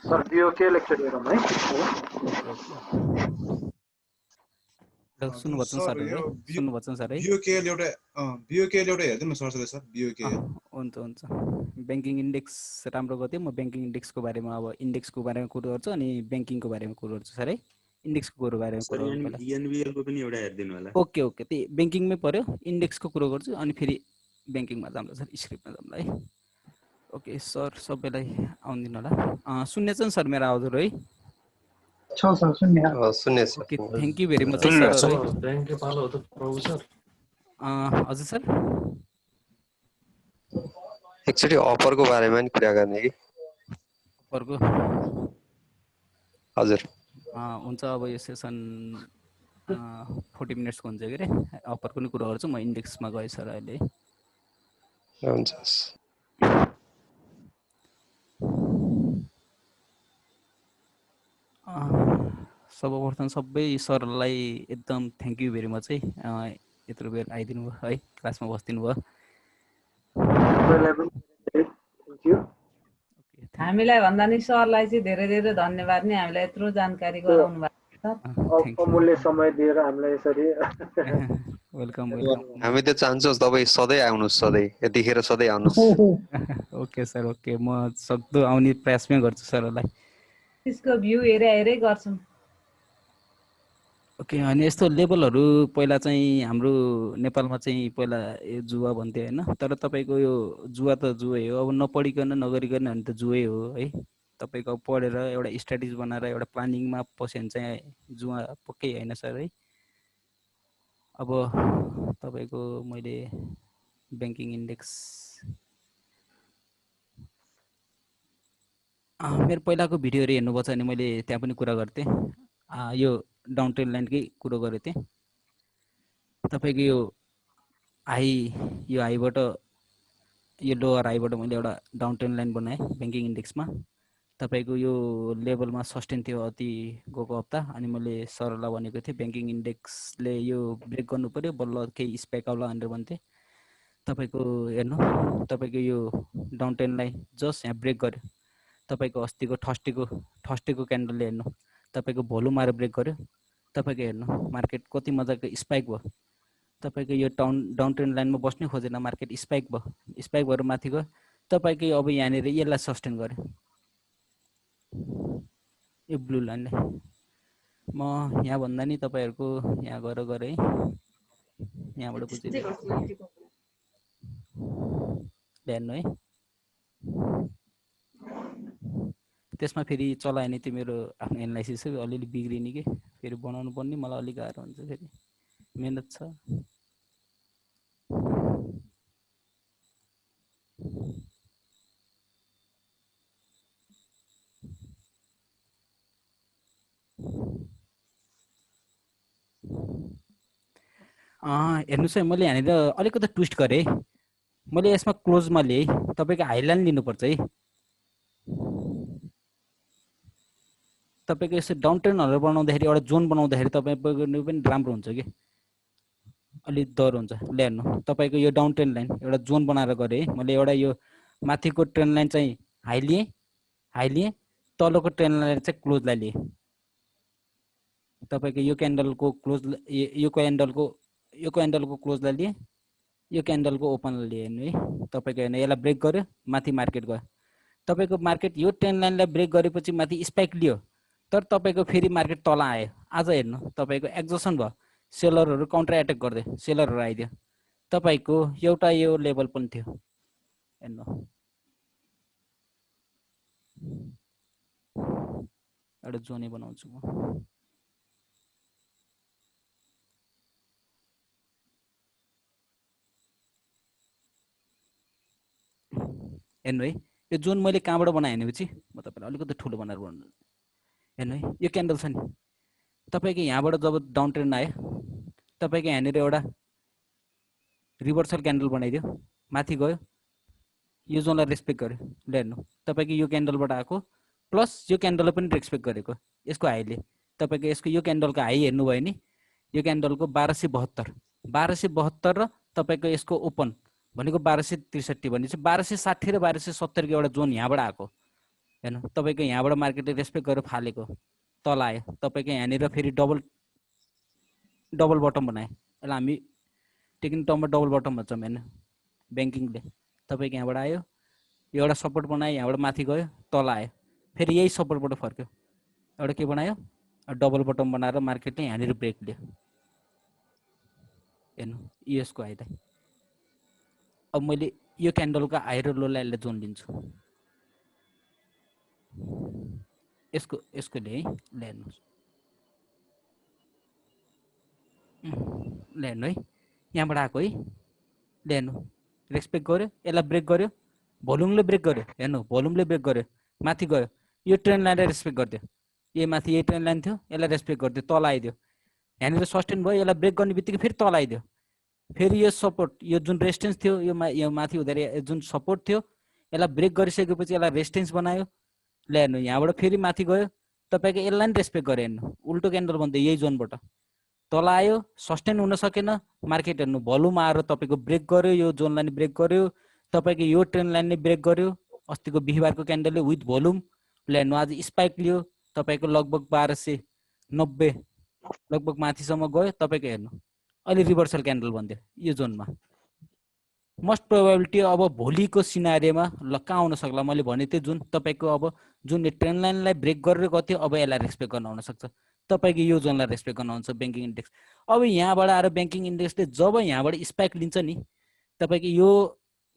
Sir बीओके lecture हेरौँ है। सुन्नुभएको छ सर है, सुन्नुभएको छ सर है। बीओकेएल एउटा हेर्दिनु न सर सर बीओकेएल। हुन्छ हुन्छ। ब्याङ्किङ इन्डेक्स राम्रो गर्थ्यो। म ब्याङ्किङ इन्डेक्सको बारेमा अब इन्डेक्सको बारेमा कुरो गर्छु अनि ब्याङ्किङको बारेमा कुरो गर्छु सर है। इन्डेक्सको कुरो बारेमा कुरो गर्नु पहिला। एनबीएल को पनि एउटा हेर्दिनु होला। ओके ओके, त्यही ब्याङ्किङमै पर्यो। इन्डेक्सको कुरो गर्छु अनि फेरि ब्याङ्किङमा जाउँला सर, स्क्रिप्टमा जाउँला है। ओके सर, सबैलाई आउँदिन होला। सुन्ने छ नि सर मेरो आवाजहरू है? सुन्ने छ। Okay, thank you very much sir. हजुर सर, एक्चुअली अफरको बारेमा नि कुरा गर्ने कि। अफरको? हजुर हुन्छ। अब यो सेसन 40 मिनट्सको हुन्छ के अरे, अफरको नि कुरा गर्छु म। इन्डेक्समा गएँ सर अहिले। हुन्छ। सर्वप्रथम सबै सरलाई एकदम थ्याङ्क यू भेरी मच है, यत्रो बेर आइदिनु भयो है, क्लासमा बस्दिनु भयो। हामीलाई भन्दा नि सरलाई चाहिँ धेरै धेरै धन्यवाद नि, हामीलाई यत्रो जानकारी गराउनु भएको छ। अमूल्य समय दिएर हामीलाई यसरी वेलकम वेलकम। हामी त चाहन्छौँ तपाईँ सधैँ आउनुहोस्, सधैँ यतिखेर सधैँ आउनुहोस्। ओके सर, ओके, म सक्दो आउने प्रयासमै गर्छु सरलाई। त्यसको भ्यू हेरै गर्छौँ। ओके, अनि यस्तो लेभलहरू पहिला चाहिँ हाम्रो नेपालमा चाहिँ पहिला जुवा भन्थ्यो होइन, तर तपाईँको यो जुवा त जुवै हो। अब नपढिकन नगरिकन भने त जुवै हो है। तपाईँको पढेर एउटा स्ट्राटेजी बनाएर एउटा प्लानिङमा पस्यो भने चाहिँ जुवा पक्कै होइन सर है। अब तपाईँको मैले ब्याङ्किङ इन्डेक्स मेरो पहिलाको भिडियोहरू हेर्नुभएको छ भने मैले त्यहाँ पनि कुरा गर्थेँ। यो डाउन ट्रेन्ड लाइनकै कुरो गरेको थिएँ। तपाईँको यो हाईबाट यो लोवर हाईबाट मैले एउटा डाउन ट्रेन्ड लाइन बनाएँ ब्याङ्किङ इन्डेक्समा। तपाईँको यो लेभलमा सस्टेन थियो अति गएको हप्ता, अनि मैले सरलाई भनेको थिएँ ब्याङ्किङ इन्डेक्सले यो ब्रेक गर्नु पऱ्यो, बल्ल केही स्पाइक आउला भनेर भन्थेँ। तपाईँको हेर्नु, तपाईँको यो डाउन ट्रेन्ड लाइन जस्ट यहाँ ब्रेक गर्यो। तपाईँको अस्तिको थर्सडेको क्यान्डलले हेर्नु, तपाईँको भोल्युम आएर ब्रेक गर्यो। तपाईँको हेर्नु मार्केट कति मजाको स्पाइक भयो। तपाईँको यो डाउन ट्रेन्ड लाइनमा बस्नै खोजेन, मार्केट स्पाइक भयो। स्पाइक भएर माथि गयो। तपाईँको अब यहाँनिर यसलाई सस्टेन गर्यो, यो ब्लू लाइनले। म यहाँ भन्दा नि तपाईँहरूको यहाँ गएर है, यहाँबाट बुझिदिनु हेर्नु है। त्यसमा फेरि चलायो भने त्यो मेरो आफ्नो एनालाइसिस अलिअलि बिग्रिने कि, फेरि बनाउनु पर्ने मलाई अलिक गाह्रो हुन्छ, फेरि मेहनत छ। हेर्नुहोस् है, मैले यहाँनिर अलिकति ट्विस्ट गरेँ। मैले यसमा क्लोजमा लिएँ, तपाईँको हाइलाइन लिनुपर्छ है। तपाईँको यसो डाउन ट्रेन्डहरू बनाउँदाखेरि एउटा जोन बनाउँदाखेरि तपाईँको पनि राम्रो हुन्छ कि, अलिक डर हुन्छ। ले हेर्नु, तपाईँको यो डाउन ट्रेन्ड लाइन एउटा जोन बनाएर गरेँ है मैले। एउटा यो माथिको ट्रेन्ड लाइन चाहिँ हाई लिएँ, तलको ट्रेन्ड लाइन चाहिँ क्लोजलाई लिएँ। तपाईँको यो क्यान्डलको क्लोज, यो क्यान्डलको क्लोजलाई लिएँ, यो क्यान्डलको ओपनलाई लिएँ है। तपाईँको हेर्नु यसलाई ब्रेक गर्यो, माथि मार्केट गयो। तपाईँको मार्केट यो ट्रेन्ड लाइनलाई ब्रेक गरेपछि माथि स्पाइक लियो, तर तपाईँको फेरि मार्केट तल आयो। आज हेर्नु तपाईँको एक्जसन भयो, सेलरहरू काउन्टर एट्याक गर्दै सेलरहरू आइदियो। तपाईँको एउटा यो लेभल पनि थियो हेर्नु, एउटा जोनै बनाउँछु म। हेर्नु है, यो जोन मैले कहाँबाट बनाएँ भनेपछि म तपाईँलाई अलिकति ठुलो बनाएर बनाउनु। हेर्नु है, यो क्यान्डल छ नि, तपाईँको यहाँबाट जब डाउन ट्रेन्ड आयो, तपाईँको यहाँनिर एउटा रिभर्सल क्यान्डल बनाइदियो, माथि गयो, यो जोनलाई रेस्पेक्ट गर्यो। ल हेर्नु, तपाईँको यो क्यान्डलबाट आएको प्लस यो क्यान्डललाई पनि रेस्पेक्ट गरेको यसको हाईले। तपाईँको यसको यो क्यान्डलको हाई हेर्नुभयो नि, यो क्यान्डलको 1272 र तपाईँको यसको ओपन भनेको 1263, भनेपछि 1260 र 1270 को एउटा जोन यहाँबाट आएको। हेर्नु तपाईको यहाँबाट मार्केटले रेस्पेक्ट गरेर फालेको तल आयो तपाईको यहाँनिर फेरि डबल बटम बनायो यसलाई हामी टेक्निक टर्ममा डबल बटम भन्छौँ हेर्नु ब्याङ्किङले तपाईको यहाँबाट आयो एउटा सपोर्ट बनायो यहाँबाट माथि गयो तल आयो फेरि यही सपोर्टबाट फर्क्यो एउटा के बनायो डबल बटम बनाएर मार्केटले यहाँनिर ब्रेक लियो हेर्नु यसको हाइलाई अब मैले यो क्यान्डलको हाई र लोलाई यसले जोन लिन्छु यसको ले है ल हेर्नुहोस् ल हेर्नु है यहाँबाट आएको है ल हेर्नु रेस्पेक्ट गर्यो यसलाई ब्रेक गर्यो भोल्युमले ब्रेक गर्यो हेर्नु भोल्युमले ब्रेक गर्यो माथि गयो यो ट्रेन्ड लाइनलाई रेस्पेक्ट गरिदियो यो माथि यही ट्रेन्ड लाइन थियो यसलाई रेस्पेक्ट गरिदियो तल आइदियो यहाँनिर सस्टेन भयो यसलाई ब्रेक गर्ने बित्तिकै फेरि तल आइदियो फेरि यो सपोर्ट यो जुन रेजिस्टेन्स थियो यो माथि हुँदै जुन सपोर्ट थियो यसलाई ब्रेक गरिसकेपछि यसलाई रेजिस्टेन्स बनायो ल हेर्नु यहाँबाट फेरि माथि गयो तपाईँको यसलाई नि रेस्पेक्ट गर्यो हेर्नु उल्टो क्यान्डल बन्दै यही जोनबाट तल आयो सस्टेन हुन सकेन मार्केट हेर्नु भोल्युम आएर तपाईँको ब्रेक गर्यो यो जोनलाई नि ब्रेक गर्यो तपाईँको यो ट्रेन्ड लाइन नै ब्रेक गर्यो अस्तिको बिहिबारको क्यान्डलले विथ भोल्युम ल हेर्नु आज स्पाइक लियो तपाईँको लगभग 1290 लगभग माथिसम्म गयो तपाईँको हेर्नु अहिले रिभर्सल क्यान्डल बन्दियो यो जोनमा मोस्ट प्रोबेबिलिटी अब भोलिको सिनारीमा ल कहाँ आउन सक्ला मैले भने थिएँ जुन तपाईँको अब जुन ट्रेन्ड लाइनलाई ब्रेक गरेर गयो अब यसलाई रेस्पेक्ट गर्न आउन सक्छ तपाईँको यो जोनलाई रेस्पेक्ट गर्न आउँछ ब्याङ्किङ इन्डेक्स अब यहाँबाट आएर ब्याङ्किङ इन्डेक्सले जब यहाँबाट स्पाइक लिन्छ नि तपाईँको यो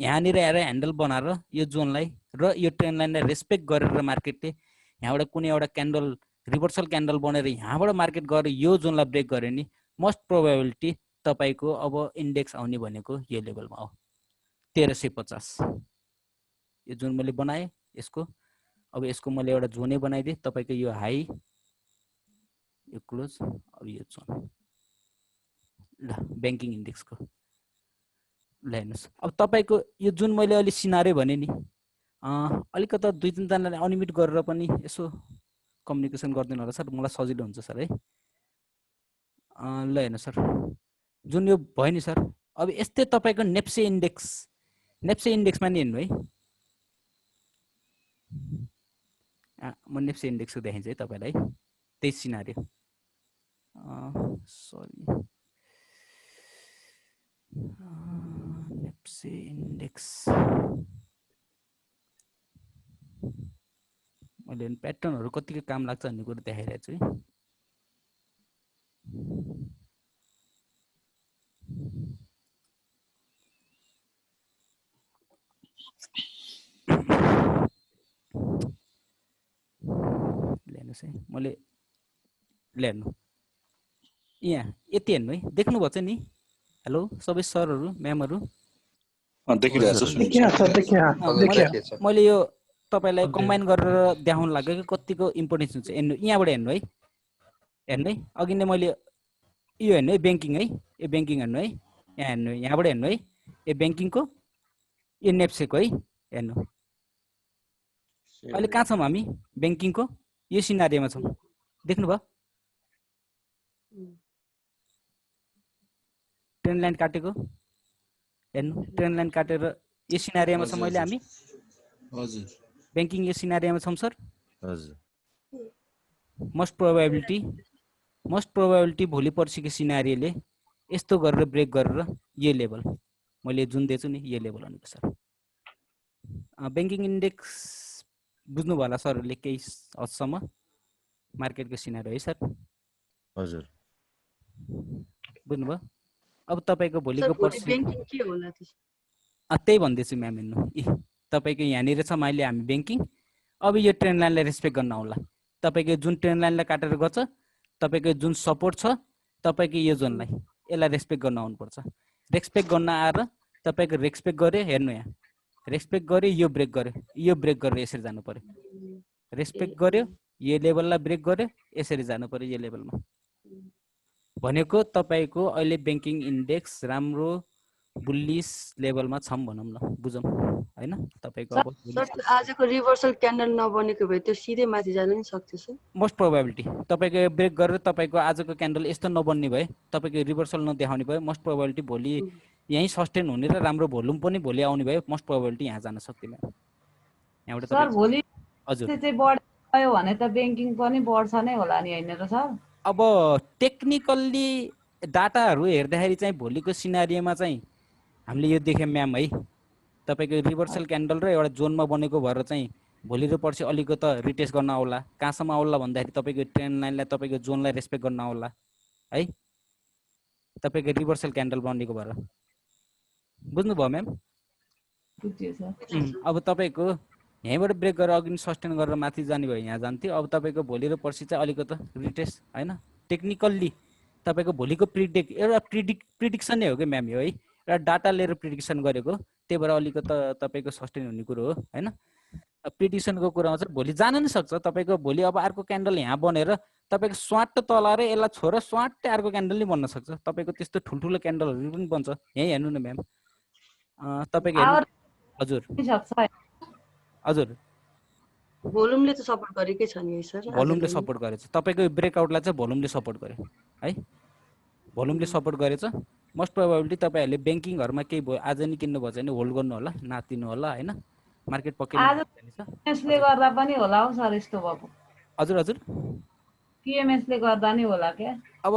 यहाँनिर आएर ह्यान्डल बनाएर यो जोनलाई र यो ट्रेन्ड लाइनलाई रेस्पेक्ट गरेर मार्केटले यहाँबाट कुनै एउटा क्यान्डल रिभर्सल क्यान्डल बनेर यहाँबाट मार्केट गएर यो जोनलाई ब्रेक गर्यो नि मोस्ट प्रोबेबिलिटी तपाईँको अब इन्डेक्स आउने भनेको यो लेभलमा हो 1350 यो जुन मैले बनाएँ यसको अब यसको मैले एउटा जोनै बनाइदिएँ तपाईँको यो हाई यो क्लोज अब यो जोन ल ब्याङ्किङ इन्डेक्सको ल हेर्नुहोस् अब तपाईँको यो जुन मैले अहिले सिनारे भने नि अलिकता 2-3 जनाले अनम्युट गरेर पनि यसो कम्युनिकेसन गरिदिनु होला सर मलाई सजिलो हुन्छ सर है ल हेर्नु सर जुन यो भयो नि सर अब यस्तै तपाईँको नेप्से इन्डेक्समा नि हेर्नु है म नेप्से इन्डेक्सको देखाइन्छ है तपाईँलाई त्यही सिनारियो सरी नेप्से इन्डेक्स मैले प्याटर्नहरू कतिको काम लाग्छ भन्ने कुरो देखाइरहेको छु है हेर्नुहोस् है मैले हेर्नु यहाँ यति हेर्नु है देख्नुभएको छ नि हेलो सबै सरहरू म्यामहरू मैले यो तपाईँलाई कम्बाइन गरेर देखाउनु लाग्यो कि कतिको इम्पोर्टेन्स हुन्छ हेर्नु यहाँबाट हेर्नु है हेर्नु है अघि नै मैले यो हेर्नु है ब्याङ्किङ है यो ब्याङ्किङ हेर्नु है यहाँ हेर्नु यहाँबाट हेर्नु है यो ब्याङ्किङको यो नेप्सेको है हेर्नु अहिले कहाँ छौँ हामी ब्याङ्किङको यो सिनारीमा छौँ देख्नुभयो ट्रेन लाइन काटेको हेर्नु ट्रेन लाइन काटेर यो सिनारीमा छौँ अहिले हामी हजुर ब्याङ्किङ यो सिनारीमा छौँ सर हजुर मोस्ट प्रोबेबिलिटी भोलि पर्सिको सिनारीले यस्तो गरेर ब्रेक गरेर यो लेभल मैले जुन दिएछु नि यो लेभल भनेको सर ब्याङ्किङ इन्डेक्स बुझ्नुभयो होला सरहरूले केही हदसम्म मार्केटको सिनारी है सर हजुर बुझ्नुभयो अब तपाईँको भोलिको पर्सि त्यही भन्दैछु म्याम हेर्नु तपाईँको यहाँनिर छ अहिले हामी ब्याङ्किङ अब यो ट्रेन्ड लाइनलाई रेस्पेक्ट गर्न आउला तपाईँको जुन ट्रेन्ड लाइनलाई काटेर गछ तपाईँको जुन सपोर्ट छ तपाईँको यो जोनलाई यसलाई रेस्पेक्ट गर्न आउनुपर्छ रेस्पेक्ट गर्न आएर तपाईँको रेस्पेक्ट गर्यो हेर्नु यहाँ रेस्पेक्ट गर्यो यो ब्रेक गरेर यसरी जानु पर्यो रेस्पेक्ट गर्यो यो लेभललाई ब्रेक गर्यो यसरी जानु पर्यो यो लेभलमा भनेको तपाईँको अहिले ब्याङ्किङ इन्डेक्स राम्रो बुलिस लेभलमा छौँ भनौँ न बुझौँ हैन तपाईको अब आजको रिभर्सल क्यान्डल नबनेको भए त्यो सिधै माथि जान नि सक्थ्यो सर मोस्ट प्रोबेबिलिटी तपाईको ब्रेक गरेर तपाईको आजको क्यान्डल यस्तो नबन्ने भए तपाईको रिभर्सल नदेखाउने भए मोस्ट प्रोबेबिलिटी भोलि यही सस्टेन हुने र राम्रो भोल्युम पनि भोलि आउने भए मोस्ट प्रोबेबिलिटी यहाँ जान सक्दैन यहाँबाट सर हजुर त्यो चाहिँ बढ्यो भने त ब्याङ्किङ पनि बढ्छ नै होला नि होइन र सर? अब टेक्निकल्ली डाटाहरू हेर्दाखेरि चाहिँ भोलिको सिनारीमा चाहिँ हामीले यो देख्यौँ म्याम है, तपाईँको रिभर्सल क्यान्डल र एउटा जोनमा बनेको भएर चाहिँ भोलि र पर्सि अलिकति रिटेस्ट गर्न आउला। कहाँसम्म आउला भन्दाखेरि तपाईँको ट्रेन्ड लाइनलाई तपाईँको जोनलाई रेस्पेक्ट गर्न आउला है, तपाईँको रिभर्सल क्यान्डल बनेको भएर। बुझ्नुभयो म्याम? बुझ्यो सर। अब तपाईँको यहीँबाट ब्रेक गरेर अघि सस्टेन गरेर माथि जाने भयो, यहाँ जान्थ्यो। अब तपाईँको भोलि र पर्सि चाहिँ अलिकति रिटेस्ट होइन, टेक्निकल्ली तपाईँको भोलिको एउटा प्रिडिक्सन नै हो कि म्याम यो है, एउटा डाटा लिएर प्रिडिक्सन गरेको, त्यही भएर अलिकति तपाईँको सस्टेन हुने कुरो हो होइन। प्रिडिक्सनको कुरामा चाहिँ भोलि जान नै सक्छ तपाईँको। भोलि अब अर्को क्यान्डल यहाँ बनेर तपाईँको स्वाट तलाएर यसलाई छोडेर स्वाटै अर्को क्यान्डल नै बन्न सक्छ। तपाईँको त्यस्तो ठुल्ठुलो क्यान्डलहरू पनि बन्छ। यहीँ हेर्नु न म्याम, तपाईँको हेर्नु। हजुर हजुर भोल्युमले त सपोर्ट गरेकै छ नि सर। भोल्युमले सपोर्ट गरेछ तपाईँको ब्रेकआउटलाई चाहिँ भोल्युमले सपोर्ट गर्यो है, भोल्युमले सपोर्ट गरेछ। मोस्ट प्रोबेबिलिटी तपाईँहरूले ब्याङ्किङहरूमा केही भयो आज नि किन्नु भएछ भने होल्ड गर्नु होला, नातिनु होला होइन। मार्केट पक्कै टिएमएसले गर्दा पनि होला हौ सर यस्तो भएको। हजुर हजुर टिएमएसले गर्दा नि होला क्या? अब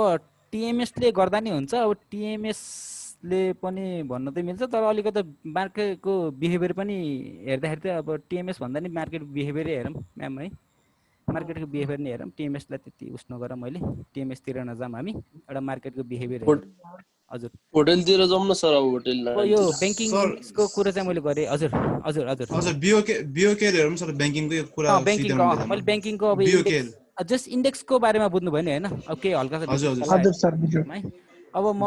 टिएमएसले गर्दा नि हुन्छ। अब टिएमएसले पनि भन्न त मिल्छ, तर अलिकति मार्केटको बिहेभियर पनि हेर्दाखेरि चाहिँ अब टिएमएस भन्दा नि मार्केट बिहेभियरै हेरौँ म्याम है, मार्केटको बिहेभियर नै हेरौँ। टिएमएसलाई त्यति उस नगर, मैले टिएमएसतिर नजाऊँ, हामी एउटा मार्केटको बिहेभियर हेरौँ। हजुर होटलतिर जाउँ न सर। अब होटल यो ब्याङ्किङ इन्डेक्सको कुरा चाहिँ मैले गरेँ। हजुर हजुर हजुर हजुर बिओके हेरौँ सर, ब्याङ्किङकै कुरा ब्याङ्किङको मैले ब्याङ्किङको अब जस्ट इन्डेक्सको बारेमा बुझ्नु भयो नि होइन। अब केही हल्का है। अब म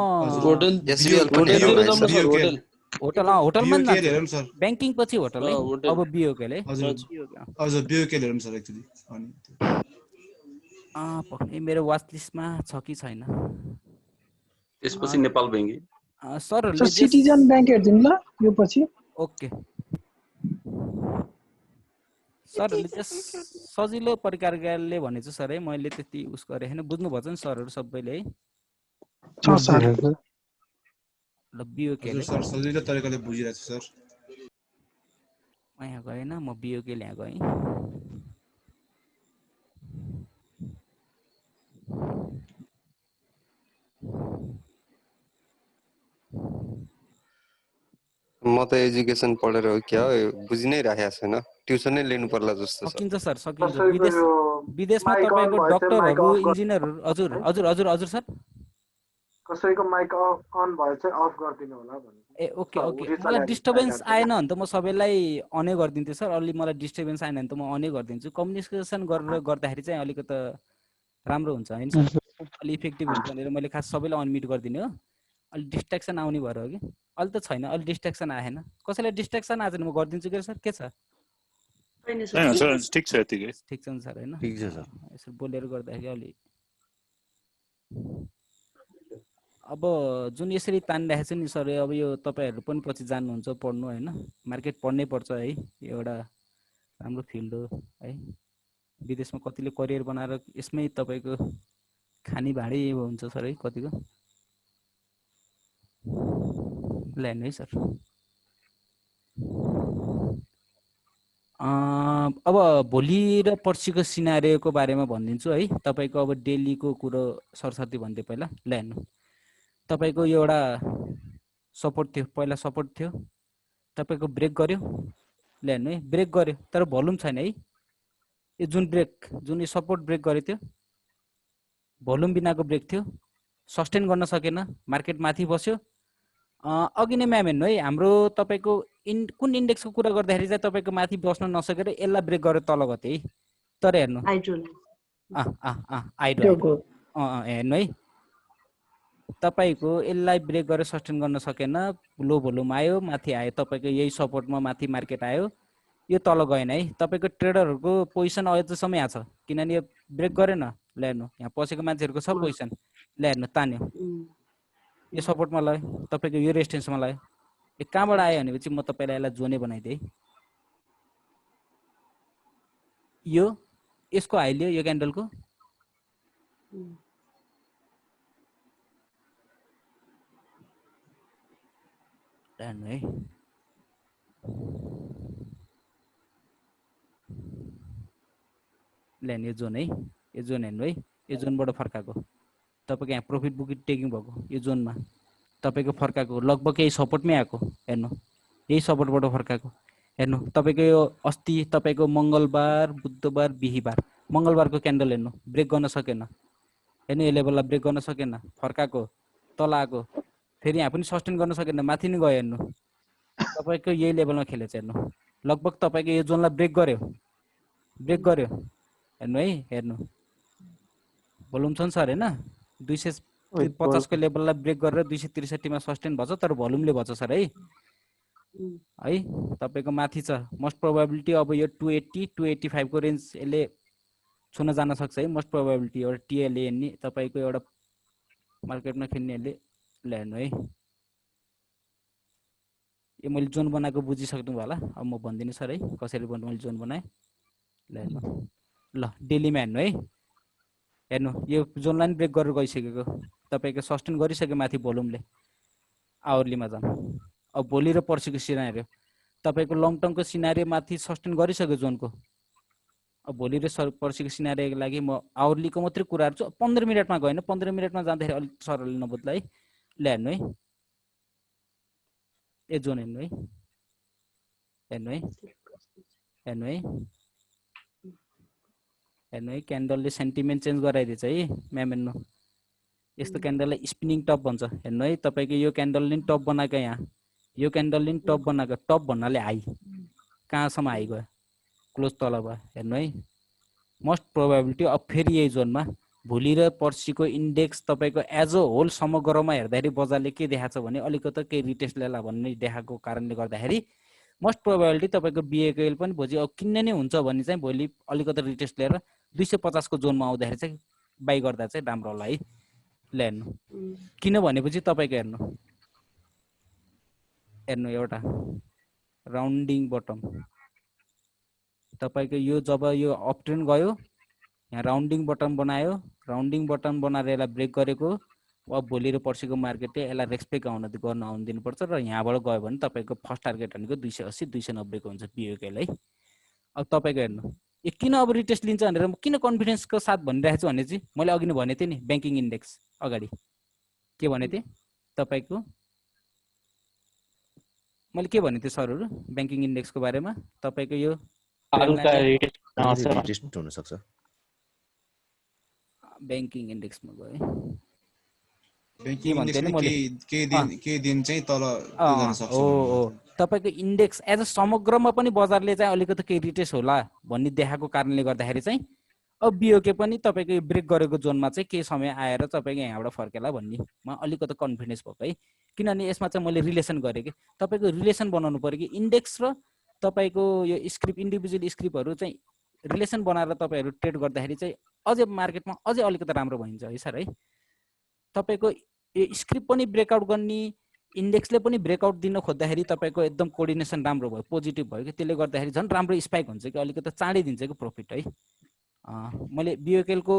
होटलमा ब्याङ्किङ पछि होटल है, अब बिओकेले हजुर बिओके हेरौँ सर एक्चुअली। मेरो वाच लिस्टमा छ कि छैन। त्यसपछि नेपाल ब्याङ्क सरहरूले सिटिजन ब्याङ्क हेर्दिनु ल यो पछि। ओके सरहरूले चाहिँ सजिलो प्रकारले भनेछु सर है, मैले त्यति उस गरेँ होइन। बुझ्नुभएको छ नि सरहरू सबैले है? ल बिओके सर सजिलो तरिकाले बुझिरहेको छु सर। म यहाँ गएन, म बिओके यहाँ गएँ। म त एजुकेसन पढेर हो क्या हो, बुझि नै राखेको छैन, ट्युसनै लिनु पर्ला जस्तो छ। सकिन्छ सर सकिन्छ। विदेशमा तपाईँको डक्टरहरू इन्जिनियरहरू। हजुर हजुर हजुर हजुर सर कसैको माइक अन भयो चाहिँ अफ गरिदिनु होला भन्नु। ए ओके ओके, मलाई डिस्टर्बेन्स आएन भने त म सबैलाई अनै गरिदिन्छु सर। अलि मलाई डिस्टर्बेन्स आएन भने त म अनै गरिदिन्छु। कम्युनिकेसन गरेर गर्दाखेरि चाहिँ अलिकति राम्रो हुन्छ होइन सर, अलि इफेक्टिभ हुन्छ भनेर मैले खास सबैलाई अनम्युट गरिदिने हो। अलि डिस्ट्र्याक्सन आउने भएर हो कि, अलि त छैन, अलि डिस्ट्र्याक्सन आएन। कसैलाई डिस्ट्र्याक्सन आएछ भने म गरिदिन्छु कि सर, के छ? ठिक छ यतिकै, ठिक छ नि सर होइन? ठिक छ सर। यसो बोलेर गर्दाखेरि अलि अब जुन यसरी तानिरहेको छ नि सर, अब यो तपाईँहरू पनि पछि जान्नुहुन्छ पढ्नु होइन, मार्केट पढ्नै पर्छ है, यो एउटा राम्रो फिल्ड हो है। विदेशमा कतिले करियर बनाएर यसमै तपाईँको खानी भाँडै हुन्छ सर है कतिको। ल हेर्नु है सर, अब भोलि र पर्सिको सिनारियोको बारेमा भनिदिन्छु है तपाईँको। अब डेलीको कुरो सरस्वती भन्दै पहिला ल हेर्नु, तपाईँको यो एउटा सपोर्ट थियो, पहिला सपोर्ट थियो, तपाईँको ब्रेक गर्यो। ल हेर्नु है, ब्रेक गर्यो तर भोल्युम छैन है। यो जुन यो सपोर्ट ब्रेक गरेको थियो, भोल्युम बिनाको ब्रेक थियो, सस्टेन गर्न सकेन, मार्केट माथि बस्यो। अघि नै म्याम हेर्नु है, हाम्रो तपाईँको कुन इन्डेक्सको कुरा गर्दाखेरि चाहिँ तपाईँको माथि बस्न नसकेर यसलाई ब्रेक गरेर तल गयो है। तर हेर्नु हेर्नु है, तपाईँको यसलाई ब्रेक गरेर सस्टेन गर्न सकेन, लो भोल्युम आयो, माथि आयो, तपाईँको यही सपोर्टमा माथि मार्केट आयो, यो तल गएन है। तपाईँको ट्रेडरहरूको पोजिसन अझसम्म यहाँ छ, किनभने यो ब्रेक गरेन। ल हेर्नु, यहाँ पसेको मान्छेहरूको छ पोजिसन। ल हेर्नु, तान्यो, यो सपोर्टमा लयो, तपाईँको यो रेजिस्टेन्समा लयो। यो कहाँबाट आयो भनेपछि म तपाईँलाई यसलाई जोनै बनाइदिएँ। यो यसको हाई लियो, यो क्यान्डलको हेर्नु है। ल हेर्नु यो जोन है, यो जोन हेर्नु है, यो जोनबाट फर्काएको तपाईँको यहाँ प्रफिट बुकिङ टेकिङ भएको यो जोनमा तपाईँको फर्काएको लगभग यही सपोर्टमै आएको हेर्नु, यही सपोर्टबाट फर्काएको हेर्नु। तपाईँको यो अस्ति तपाईँको मङ्गलबार बुधबार बिहिबार मङ्गलबारको क्यान्डल हेर्नु, ब्रेक गर्न सकेन हेर्नु, यो लेभललाई ब्रेक गर्न सकेन, फर्काएको तल आएको, फेरि यहाँ पनि सस्टेन गर्न सकेन, माथि नै गयो हेर्नु, तपाईँको यही लेभलमा खेलेछ हेर्नु। लगभग तपाईँको यो जोनलाई ब्रेक गर्यो हेर्नु है, हेर्नु भोल्युम छ नि सर होइन, 250 को लेभललाई ब्रेक गरेर 263 मा सस्टेन भन्छ, तर भोल्युमले भन्छ सर है, है तपाईँको माथि छ मोस्ट प्रोबेबिलिटी। अब यो 280 285 को रेन्ज यसले छुन जान सक्छ है, मोस्ट प्रोबेबिलिटी एउटा टिएलए हेर्ने तपाईँको एउटा मार्केटमा खेल्नेहरूले ल हेर्नु है। यो मैले जोन बनाएको बुझिसक्नु भयो होला, अब म भन्दिनँ सर है कसरी मैले जोन बनाएँ। ल हेर्नु, ल डेलीमा हेर्नु है, हेर्नु यो जोनलाई पनि ब्रेक गरेर गइसकेको, तपाईँको सस्टेन गरिसक्यो माथि भोल्युमले, आवरलीमा जानु। अब भोलि र पर्सिको सिनारियो तपाईँको लङ टर्मको सिनारियो माथि सस्टेन गरिसक्यो जोनको। अब भोलि र पर्सिको सिनारियोको लागि म आवरलीको मात्रै कुराहरू छु, 15 मिनटमा गएन, 15 मिनटमा जाँदाखेरि अलिक सरल नबुझ्ला है। ल हेर्नु है, ए जोन हेर्नु है, हेर्नु है, हेर्नु है, हेर्नु है, क्यान्डलले सेन्टिमेन्ट चेन्ज गराइदिएछ है म्याम हेर्नु। यस्तो क्यान्डललाई स्पिनिङ टप भन्छ हेर्नु है। तपाईँको यो क्यान्डलले नि टप बनाएको, यहाँ यो क्यान्डलले नि टप बनाएको, टप भन्नाले हाई, कहाँसम्म हाई गयो, क्लोज तल भयो हेर्नु है। मोस्ट प्रोबेबिलिटी अब फेरि यही जोनमा भोलि र पर्सिको इन्डेक्स तपाईँको एज अ होल समग्रमा हेर्दाखेरि बजारले के देखाएको छ भने अलिकति केही रिटेस्ट ल्याला भन्ने देखाएको कारणले गर्दाखेरि मोस्ट प्रोबेबिलिटी तपाईँको बिएकेएल पनि भोलि अब किन्ने नै हुन्छ भने चाहिँ भोलि अलिकति रिटेस्ट लिएर 250 को जोनमा आउँदाखेरि चाहिँ बाई गर्दा चाहिँ राम्रो होला है। ल हेर्नु, किन भनेपछि तपाईँको हेर्नु, हेर्नु एउटा राउन्डिङ बटम तपाईँको यो जब यो अपट्रेन्ड गयो यहाँ राउन्डिङ बटम बनायो, राउन्डिङ बटम बनाएर यसलाई ब्रेक गरेको, अब भोलि र पर्सिको मार्केटले यसलाई रेस्पेक्ट गर्न आउनु दिनुपर्छ र यहाँबाट गयो भने तपाईँको फर्स्ट टार्गेट भनेको 280 290 को हुन्छ बिओकेल है। अब तपाईँको हेर्नु यो किन अब रिटेस्ट लिन्छ भनेर म किन कन्फिडेन्सको साथ भनिरहेको छु भने चाहिँ मैले अघि नै भनेको थिएँ नि, ब्याङ्किङ इन्डेक्स अगाडि के भनेको थिएँ तपाईँको, मैले के भनेको थिएँ सरहरू ब्याङ्किङ इन्डेक्सको बारेमा, तपाईँको यो रिटेस्ट हुन सक्छ ब्याङ्किङ इन्डेक्समा गयो केही दिन चाहिँ तल जान सक्छ। तपाईँको इन्डेक्स एज अ समग्रमा पनि बजारले चाहिँ अलिकति केही रिटेस्ट होला भन्ने देखाएको कारणले गर्दाखेरि चाहिँ अब बिओके पनि तपाईँको ब्रेक गरेको जोनमा चाहिँ केही समय आएर तपाईँको यहाँबाट फर्केला भन्नेमा अलिकति कन्फिडेन्स भएको है। किनभने यसमा चाहिँ मैले रिलेसन गरेँ कि तपाईँको रिलेसन बनाउनु पऱ्यो कि इन्डेक्स र तपाईँको यो स्क्रिप्ट इन्डिभिजुअल स्क्रिप्टहरू चाहिँ रिलेसन बनाएर तपाईँहरू ट्रेड गर्दाखेरि चाहिँ अझै मार्केटमा अझै अलिकति राम्रो भइन्छ है सर है। तपाईँको यो स्क्रिप्ट पनि ब्रेकआउट गर्ने, इन्डेक्सले पनि ब्रेकआउट दिन खोज्दाखेरि तपाईँको एकदम कोअर्डिनेसन राम्रो भयो, पोजिटिभ भयो कि त्यसले गर्दाखेरि झन् राम्रो स्पाइक हुन्छ कि अलिकति चाँडै दिन्छ कि प्रफिट है। मैले बिओकेलको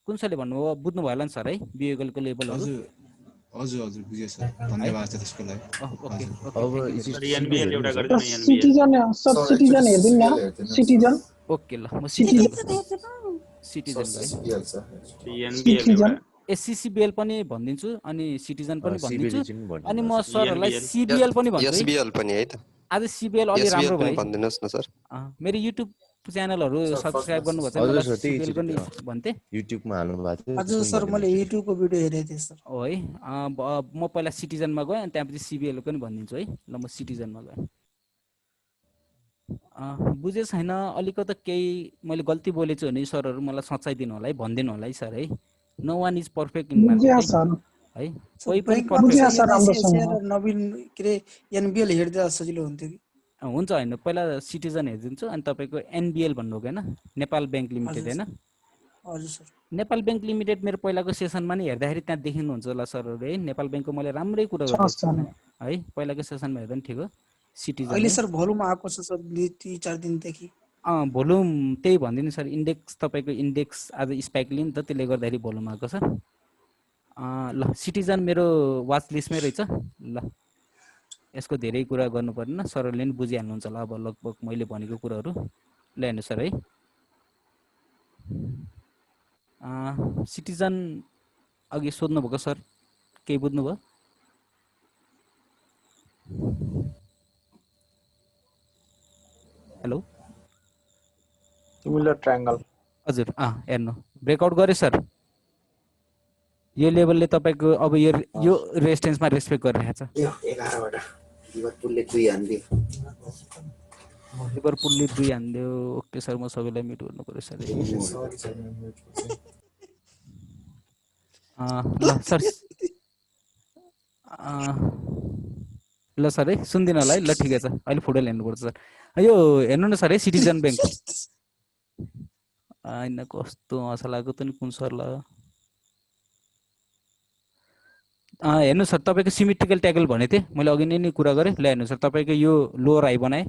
कुन साले भन्नुभयो बुझ्नुभयो होला नि सर है, बिओकेलको लेभलहरू। हजुर हजुर बुझेँ सर, धन्यवाद छ त्यसको लागि। सिटिजन सब सिटिजन हेर्दिन न, सिटिजन ओके ल म सिटिजन एससीसीबीएल पनि भनिदिन्छु अनि सिटिजन पनि भनिदिन्छु अनि म सरहरूलाई सीबीएल पनि भन्छु। एसबीएल पनि है त, आज सीबीएल अलि राम्रो भयो भनिदिनुस् न सर। मेरो युट्युब च्यानलहरु सब्स्क्राइब गर्नु भएको छ मलाई सीबीएल पनि भन्थे युट्युबमा हाल्नु भएको थियो। हजुर सर मैले युट्युबको भिडियो हेरेको थिएँ सर। हो है, म पहिला सिटिजनमा गएँ अनि त्यसपछि सीबीएल पनि भनिदिन्छु है। ल म सिटिजनमा गएँ। बुझे छैन अलिकति केही मैले गल्ती बोलेछु भने सरहरु मलाई सचाइदिनु होला है, भनिदिनु होला है सर है। No one is perfect in market है, कोही पनि पर्फेक्ट नवीन के रे एनबीएल हेर्दा सजिलो हुन्थ्यो कि हुन्छ हैन। पहिला सिटिजन हेरिदिन्छु अनि तपाईको एनबीएल भन्नुभयो हैन, नेपाल बैंक लिमिटेड हैन। हजुर सर, नेपाल बैंक लिमिटेड मेरो पहिलाको सेसनमा नि हेर्दाखेरि त्यहाँ देखिनुहुन्छ होला सरहरु है। नेपाल बैंकको मैले राम्रै कुरा गरेछु है, पहिलाको सेसनमा हेर्दा नि ठीक हो। सिटिजन अहिले सर भोल्युम आएको छ सर 2-4 दिनदेखि। भोल्युम त्यही भन्दिनु सर, इन्डेक्स तपाईको इन्डेक्स आज स्पाइक लिन त त्यसले गर्दाखेरि भोल्युम आएको छ। ल सिटिजन मेरो वाच लिस्टमै रहेछ। ल यसको धेरै कुरा गर्नु पर्दैन, सरले नि बुझिहाल्नुहुन्छ होला अब लगभग मैले भनेको कुराहरू। ल हेर्नु सर है, सिटिजन अघि सोध्नुभएको सर, केही बुझ्नुभयो? हेलो सिमिलर ट्रायंगल हजुर, हेर्नु ब्रेकआउट गरे सर। यो लेभलले तपाईको अब यो रेजिस्टेन्समा रेस्पेक्ट गरिरहेछ। लिभरपुलले 2 हान्दियो। ओके सर, म सबैलाई म्युट गर्नु पर्यो सर। ल सर, ल सर है, सुन्दिनँ होला है। ल ठिकै छ, अहिले फुटबल हेर्नुपर्छ सर। यो हेर्नु न सर है, सिटिजन ब्याङ्क होइन कस्तो हँसा लागेको त नि, कुन सर ल। हेर्नु सर, तपाईँको सिमेट्रिकल ट्याकल भनेको थिएँ मैले अघि नै कुरा गरेँ। ल हेर्नु सर, तपाईँको यो लोवर हाई बनाएँ,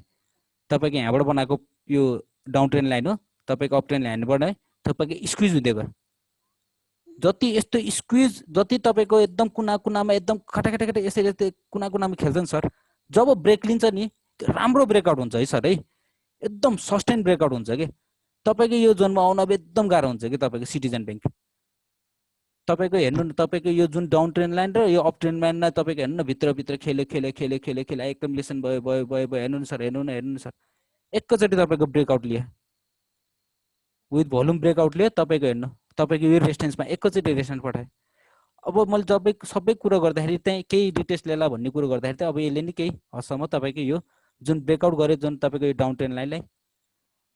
तपाईँको यहाँबाट बनाएको यो डाउन ट्रेन लाइन हो, तपाईँको अप ट्रेन लाइन बनाएँ, तपाईँको स्क्विज हुँदै गयो। जति यस्तो स्क्विज, जति तपाईँको एकदम कुना कुनामा एकदम खटाखटा यसरी कुना कुनामा खेल्छन् सर, जब ब्रेक लिन्छ नि राम्रो ब्रेकआउट हुन्छ है सर है, एकदम सस्टेन ब्रेकआउट हुन्छ कि तपाईँको यो जोनमा आउन अब एकदम गाह्रो हुन्छ कि तपाईँको सिटिजन ब्याङ्क। तपाईँको हेर्नु न, तपाईँको यो जुन डाउन ट्रेन लाइन र यो अप ट्रेन लाइनमा तपाईँको हेर्नु न, भित्रभित्र खेले एकदम लेसन भयो। हेर्नु न सर, एकैचोटि तपाईँको ब्रेकआउट लिए, विथ भोल्युम ब्रेकआउट लिए। तपाईँको हेर्नु, तपाईँको यो रेजिस्टेन्समा एकैचोटि रेजिस्टेन्स पठाएँ। अब मैले सबै कुरो गर्दाखेरि त्यहीँ केही डिटेल्स लिएला भन्ने कुरो गर्दाखेरि चाहिँ अब यसले नि केही हदसम्म तपाईँको यो जुन ब्रेकआउट गरे, जुन तपाईँको यो डाउन ट्रेन लाइनलाई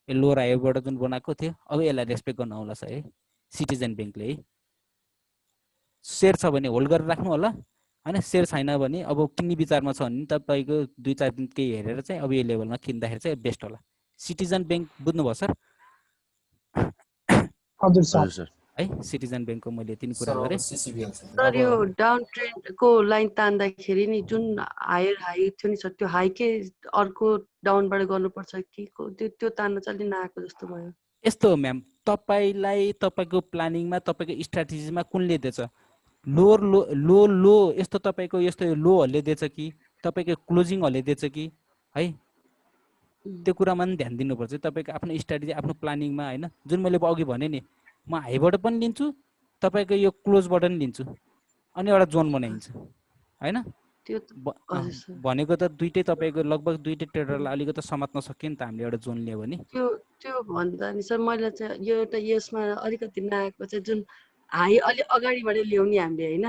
यो लोवर हाईबाट जुन बनाएको थियो, अब यसलाई रेस्पेक्ट गर्न आउला है सिटिजन ब्याङ्कले है। सेयर छ भने होल्ड गरेर राख्नु होला होइन, सेयर छैन भने अब किन्ने विचारमा छ भने तपाईँको 2-4 दिन केही हेरेर चाहिँ अब यो लेभलमा किन्दाखेरि चाहिँ बेस्ट होला। सिटिजन ब्याङ्क बुझ्नुभयो सर? हजुर सर है, सिटिजन ब्याङ्कको मैले यति कुरा गरेँ सर। यो डाउन ट्रेन्डको लाइन तान्दाखेरि नि जुन हायर हाई थियो नि सर, त्यो हाईकै अर्को डाउनबाट गर्नुपर्छ कि त्यो तान्न चाहिँ अलि नआएको जस्तो भयो। यस्तो हो म्याम, तपाईँलाई तपाईँको प्लानिङमा तपाईँको स्ट्राटेजीमा कुनले दिएछ, लोवर लो यस्तो तपाईँको यस्तो लोहरूले दिएछ कि तपाईँको क्लोजिङहरूले दिएछ कि है, त्यो कुरामा पनि ध्यान दिनुपर्छ। तपाईँको आफ्नो स्ट्राटेजी, आफ्नो प्लानिङमा होइन, जुन मैले अघि भने नि, म हाईबाट पनि लिन्छु, तपाईँको यो क्लोजबाट पनि लिन्छु, अनि एउटा जोन बनाइन्छ होइन। भनेको त दुइटै तपाईँको लगभग दुइटै ट्रेडरलाई अलिकति समात्न सक्यो नि त हामीले एउटा जोन लियो भने। त्यो भन्दा नि सर, मैले चाहिँ यो एउटा यसमा अलिकति नआएको चाहिँ जुन हाई अलि अगाडिबाट ल्याउने हामीले होइन,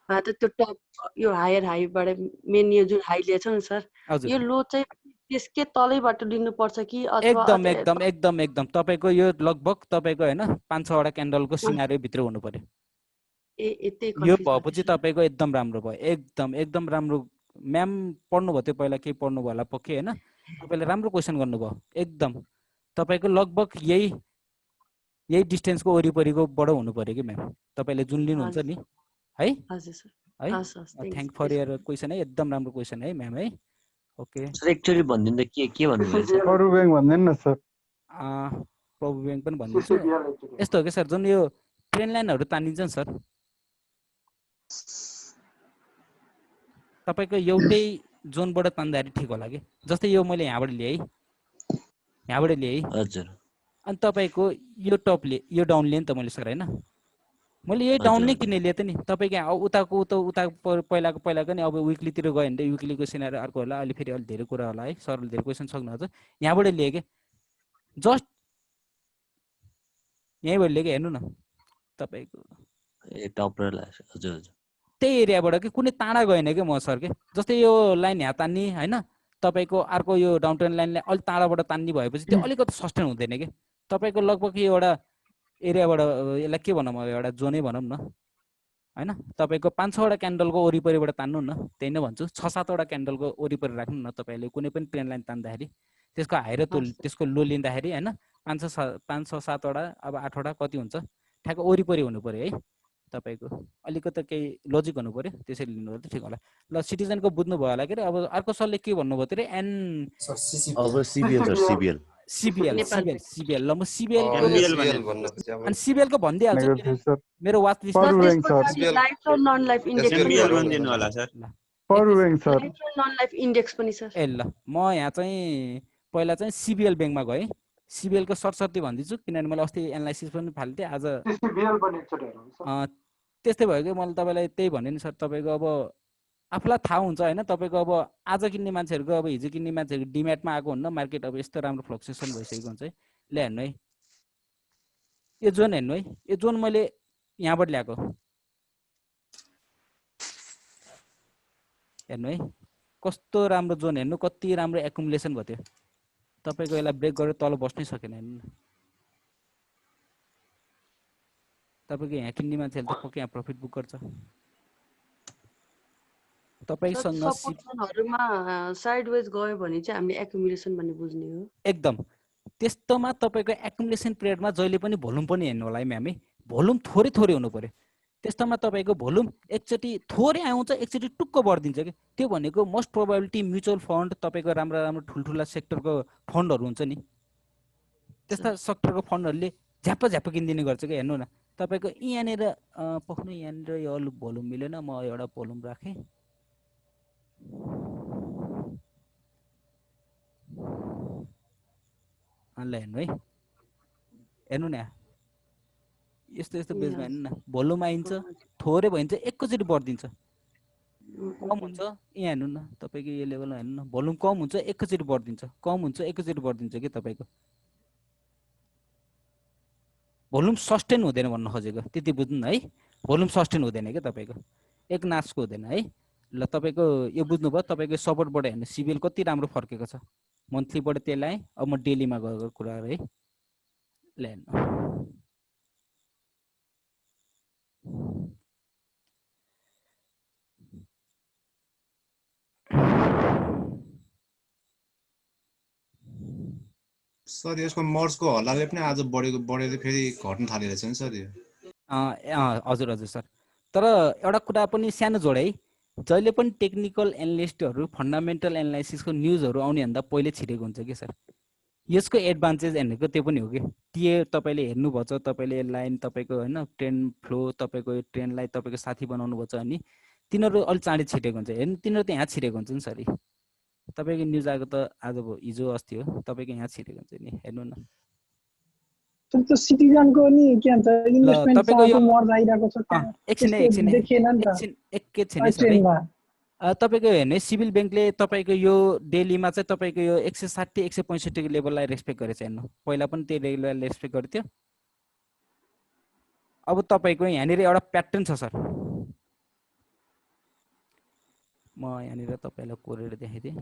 त्यो टप यो हायर हाईबाट मेन यो जुन हाई लिएछ नि सर, यो लो चाहिँ त्यसकै तलैबाट लिनुपर्छ कि अथवा एकदम तपाईँको यो लगभग तपाईँको होइन 5-6वटा क्यान्डलको सिनारियो भित्र हुनु पर्यो। यो भएपछि तपाईँको एकदम राम्रो भयो, एकदम राम्रो। म्याम पढ्नु भयो त्यो पहिला, केही पढ्नु भयो होला पक्कै होइन, तपाईँले राम्रो क्वेसन गर्नुभयो। एकदम तपाईँको लगभग यही डिस्टेन्सको वरिपरिकोबाट हुनु पर्यो कि म्याम, तपाईँले जुन लिनुहुन्छ नि है। थ्याङ्क फर यर क्वेसन है, एकदम राम्रो क्वेसन है म्याम है। ओके सर, एक्चुअली भन्दिनु के भन्नुहुन्छ? प्रभु ब्याङ्क भन्दैन न सर। प्रभु ब्याङ्क पनि भनिदिन्छु। यस्तो हो कि सर, जुन यो ट्रेन लाइनहरू तानिन्छ नि सर, तपाईँको एउटै जोनबाट तान्दाखेरि ठिक होला कि। जस्तै यो मैले यहाँबाट ल्याएँ हजुर, अनि तपाईँको यो टपले यो डाउनले नि त मैले सर होइन, मैले यही डाउन नै किन्ने लिएँ त नि। तपाईँको उता पहिलाको नि अब विकलीतिर गयो भने विकलीको सिनारी अर्को होला, अहिले फेरि अलिक धेरै कुरा होला है। सरले धेरै क्वेसन सक्नुहुन्छ, यहाँबाट लिएँ कि जस्ट यहीँबाट लिएँ कि। हेर्नु न तपाईँको त्यही एरियाबाट कि कुनै ताँडा गएन कि म सर के। जस्तै यो लाइन यहाँ तान्ने होइन, तपाईँको अर्को यो डाउन ट्रेन लाइनलाई अलिक ताँडाबाट तान्ने भएपछि त्यो अलिकति सस्टेन हुँदैन कि। तपाईँको लगभग यो एउटा एरियाबाट यसलाई के भनौँ, एउटा जोनै भनौँ न होइन, तपाईँको 5-6वटा क्यान्डलको वरिपरिबाट तान्नु न, त्यही नै भन्छु। 6-7वटा क्यान्डलको वरिपरि राख्नु न तपाईँले कुनै पनि ट्रेन लाइन तान्दाखेरि। त्यसको हाई र त्यसको लो लिँदाखेरि होइन 5-6-7वटा अब 8वटा कति हुन्छ ठ्याक्क वरिपरि हुनु पर्यो है। तपाईँको अलिकति केही लजिक हुनु पर्यो, त्यसरी लिनु त ठिक होला। ल सिटिजनको बुझ्नु भयो होला के अरे। अब अर्को सरले के भन्नुभयो त्यो सिबिएल। ल म सिबिएल अनि सिबिएलको भनिदिइहाल्छु, मेरो वाच लिस्ट ए। ल म यहाँ चाहिँ पहिला चाहिँ सिबिएल ब्याङ्कमा गएँ, सिबिएल को सर्टसर्ती भनिदिन्छु किनभने मैले अस्ति एनालाइसिस पनि फाल्थे आज सिबिएल पनि एकचोटि हेरौँ सर। त्यस्तै भयो कि मैले तपाईँलाई त्यही भने नि सर तपाईँको अब आफूलाई थाहा हुन्छ होइन तपाईँको अब आज किन्ने मान्छेहरूको अब हिजो किन्ने मान्छेहरूको डिम्याटमा आएको हुन्न मार्केट अब यस्तो राम्रो फ्लक्चुएसन भइसकेको हुन्छ है। ल हेर्नु है यो जोन हेर्नु है यो जोन मैले यहाँबाट ल्याएको हेर्नु है कस्तो राम्रो जोन हेर्नु कति राम्रो एकुमुलेसन भयो त्यो तपाईँको यसलाई ब्रेक गरेर तल बस्नै सकेन हेर्नु न तपाईँको यहाँ किन्ने मान्छेले त पक्कै यहाँ प्रफिट बुक गर्छ तपाईँसँग सपोर्टहरूमा साइडवेज गयो भने चाहिँ हामीले एकुमुलेसन भन्ने बुझ्ने हो एकदम त्यस्तोमा तपाईँको एकुमुलेसन पिरियडमा जहिले पनि भोल्युम पनि हेर्नु होला है म्याम है भोल्युम थोरै थोरै हुनु पर्यो त्यस्तोमा तपाईँको भोल्युम एकचोटि थोरै आउँछ एकचोटि टुक्क बढिदिन्छ कि त्यो भनेको मोस्ट प्रोबेबिलिटी म्युचुअल फन्ड तपाईँको राम्रो राम्रो ठुल्ठुला सेक्टरको फन्डहरू हुन्छ नि त्यस्ता सेक्टरको फन्डहरूले झ्याप्प झ्याप्प किनिदिने गर्छ कि हेर्नु न तपाईँको यहाँनिर पख्नु यहाँनिर यो अलिक भोल्युम मिलेन म एउटा भोल्युम राखेँ ल हेर्नु है हेर्नु न यस्तो यस्तो बेचमा हेर्नु न भोल्युम आइन्छ थोरै भइन्छ एकैचोटि बढिदिन्छ कम हुन्छ यहाँ हेर्नु न तपाईँको यो लेभलमा हेर्नु न भोल्युम कम हुन्छ एकैचोटि बढिदिन्छ कम हुन्छ एकैचोटि बढिदिन्छ कि तपाईँको भोल्युम सस्टेन हुँदैन भन्न खोजेको त्यति बुझ्नु है भोल्युम सस्टेन हुँदैन क्या तपाईँको एक नाचको हुँदैन है ल तपाईँको यो बुझ्नुभयो तपाईँको सपोर्टबाट हेर्नु सिबिएल कति राम्रो फर्केको छ मन्थलीबाट त्यसलाई आएँ अब म डेलीमा गएको कुराहरू है ल हेर्नु सर यसको मर्सको हल्लाले पनि आज बढेर फेरि घट्न थालेको छ नि सर यो हजुर हजुर सर तर एउटा कुरा पनि सानो जोड है जहिले पनि टेक्निकल एनालिस्टहरू फन्डामेन्टल एनालाइसिसको न्युजहरू आउनेभन्दा पहिले छिरेको हुन्छ कि सर यसको एडभान्टेज भनेको त्यो पनि हो कि त्यो तपाईँले हेर्नुभएको छ तपाईँले लाइन तपाईँको होइन ट्रेन फ्लो तपाईँको ट्रेनलाई तपाईँको साथी बनाउनु भएको छ अनि तिनीहरू अलिक चाँडै छिटेको हुन्छ हेर्नु तिनीहरू त यहाँ छिरेको हुन्छ नि सर तपाईँको न्युज आएको त आज हिजो अस्ति हो तपाईँको यहाँ छिरेको हुन्छ नि हेर्नु न त्यो सिटिजनको नि के भन्छ इन्भेस्टमेन्ट तपाईँको मर्ज आइरहेको छ एकैछिन तपाईँको हेर्ने सिभिल ब्याङ्कले तपाईँको यो डेलीमा चाहिँ तपाईँको यो 160 165 लेभललाई रेस्पेक्ट गरेछ हेर्नु पहिला पनि त्यो लेभललाई रेस्पेक्ट गर्थ्यो अब तपाईँको यहाँनिर एउटा प्याटर्न छ सर म यहाँनिर तपाईँलाई कोरेर देखाइदिएँ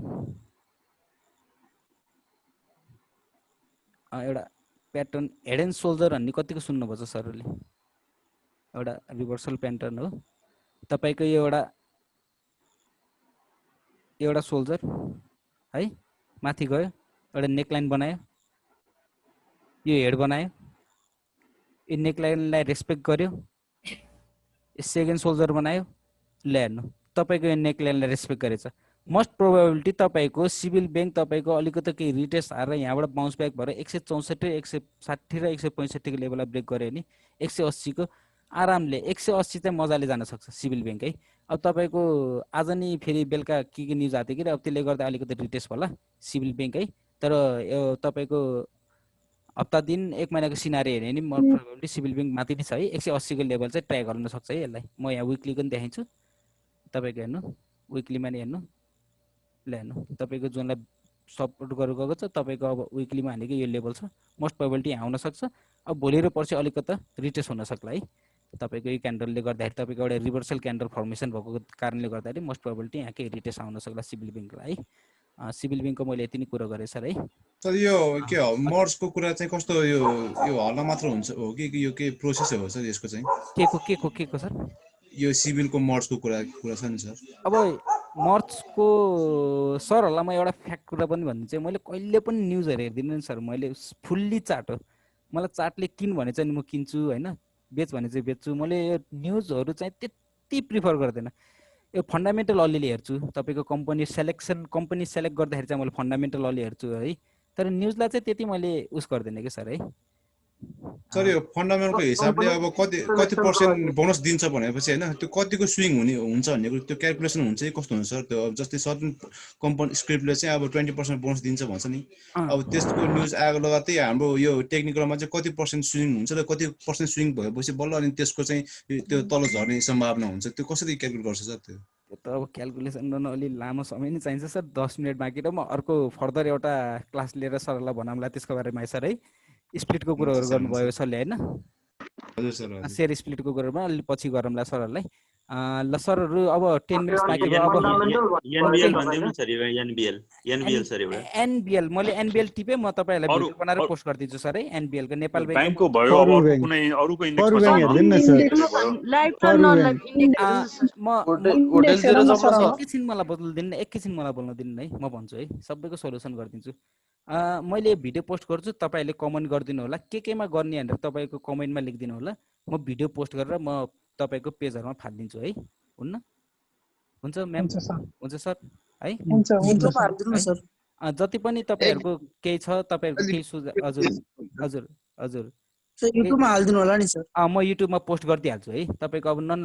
एउटा प्याटर्न हेड एन्ड सोल्जर भन्ने कतिको सुन्नुभएको छ सरहरूले एउटा रिभर्सल प्याटर्न हो तपाईँको यो एउटा सोल्जर है माथि गयो एउटा नेकलाइन बनायो यो हेड बनायो यो नेकलाइनलाई रेस्पेक्ट गर्यो सेकेन्ड सोल्जर बनायो ल हेर्नु तपाईँको यो नेकलाइनलाई रेस्पेक्ट गरेछ मोस्ट प्रोबेबिलिटी तपाईँको सिभिल ब्याङ्क तपाईँको अलिकति केही रिटेस्ट आएर यहाँबाट बाउन्स ब्याक भएर 164 160 र 165 को लेभललाई ब्रेक गर्यो भने 180 को आरामले 180 चाहिँ मजाले जान सक्छ सिभिल ब्याङ्क है अब तपाईँको आज नि फेरि बेलुका के न्युज आएको थियो कि अब त्यसले गर्दा अलिकति रिटेस्ट होला सिभिल ब्याङ्क है तर यो तपाईँको हप्ता दिन एक महिनाको सिनारी हेऱ्यो भने मोस्ट प्रोबेबिलिटी सिभिल ब्याङ्क माथि नै छ है 180 को लेभल चाहिँ ट्राई गर्न सक्छ है यसलाई म यहाँ विकलीको पनि देखाइन्छु तपाईँको हेर्नु विकलीमा नि हेर्नु ल हेर्नु तपाईँको जुनलाई सपोर्ट गरेर गएको छ तपाईँको अब विकलीमा हानेको यो लेभल छ मोस्ट प्रोबेबिलिटी यहाँ आउन सक्छ अब भोलि र पर्सि अलिकति रिटेस्ट हुन सक्ला है तपाईँको यो क्यान्डलले गर्दाखेरि तपाईँको एउटा रिभर्सल क्यान्डल फर्मेसन भएको कारणले गर्दाखेरि मोस्ट प्रोबेबिलिटी यहाँ केही रिटेस्ट आउन सक्ला सिभिल ब्याङ्कलाई है सिभिल ब्याङ्कको मैले यति नै कुरा गरेँ सर है सर यो के हो मर्सको कुरा चाहिँ कस्तो यो हल्ला मात्र हुन्छ हो कि यो के प्रोसेस हो सर यसको चाहिँ के सर यो सिभिलको मर्सको कुरा छ नि सर अब मर्चको सरहरूलाई म एउटा फ्याक्ट कुरा पनि भन्नु चाहिँ मैले कहिले पनि न्युजहरू हेर्दिनँ नि सर मैले फुल्ली चार्ट हो मलाई चार्टले किन भने चाहिँ म किन्छु होइन बेच भने चाहिँ बेच्छु मैले यो न्युजहरू चाहिँ त्यति प्रिफर गर्दैन यो फन्डामेन्टल अलिअलि हेर्छु तपाईँको कम्पनी सेलेक्ट गर्दाखेरि चाहिँ मैले फन्डामेन्टल अलि हेर्छु है तर न्युजलाई चाहिँ त्यति मैले उस गर्दैन कि सर है सर यो फन्डामेन्टलको हिसाबले अब कति पर्सेन्ट बोनस दिन्छ भनेपछि हैन त्यो कतिको स्विङ हुन्छ भन्ने कुरो त्यो क्याल्कुलेसन हुन्छ कि कस्तो हुन्छ सर त्यो अब जस्तै सर्टेन कम्पनी स्क्रिप्टले चाहिँ अब 20% बोनस दिन्छ भन्छ नि अब त्यसको न्यूज आएको लगत्तै हाम्रो यो टेक्निकलमा चाहिँ कति पर्सेन्ट स्विङ हुन्छ र कति पर्सेन्ट स्विङ भएपछि बल्ल अनि त्यसको चाहिँ त्यो तल झर्ने सम्भावना हुन्छ त्यो कसरी क्याल्कुलेट गर्छ सर त्यो त अब क्याल्कुलेसन गर्न अलि लामो समय नै चाहिन्छ सर 10 मिनेट बाँकी र म अर्को फर्दर एउटा क्लास लिएर सरलाई भनौँला त्यसको बारेमा सर है स्प्लिटको कुराहरू गर्नुभयो सरले हैन हजुर सर शेयर स्प्लिटको कुरामा अलि पछि गरौँला सरहरूलाई ल सरहरू अब 10 मिनेट्स बाँकी भयो अब एनबिएल भन्दिनु सर एनबिएल सर एउटा एनबिएल मैले एनबिएल टिपे म तपाईहरुलाई भिडियो बनाएर पोस्ट गरिदिन्छु सर है एनबिएल को नेपाल बैंकको भयो अब कुनै अरुको इन्डेक्समा हेर्दिन न सर लाइभ र नन लाइभ इन्डेक्स म होटल जेरो जम्न सर एकैछिन मलाई बोल्न दिनु एकैछिन मलाई बोल्न दिनु है म भन्छु है सबैको सोलुसन गरिदिन्छु मैले भिडियो पोस्ट गर्छु तपाईहरुले कमेन्ट गरिदिनु होला केमा गर्ने भनेर तपाईको कमेन्टमा लेखिदिनु होला म भिडियो पोस्ट गरेर म तपाईको पेजहरुमा फाल्दिन्छु है हुन्न हुन्छ म्याम हुन्छ सर है हुन्छ सर जति पनि तपाईहरुको केही छ तपाईहरुको केही सुझाव हजुर हजुर हजुर युट्युबमा हाल्दिनु होला नि सर म युट्युबमा पोस्ट गरिदिहाल्छु है तपाईको अब नन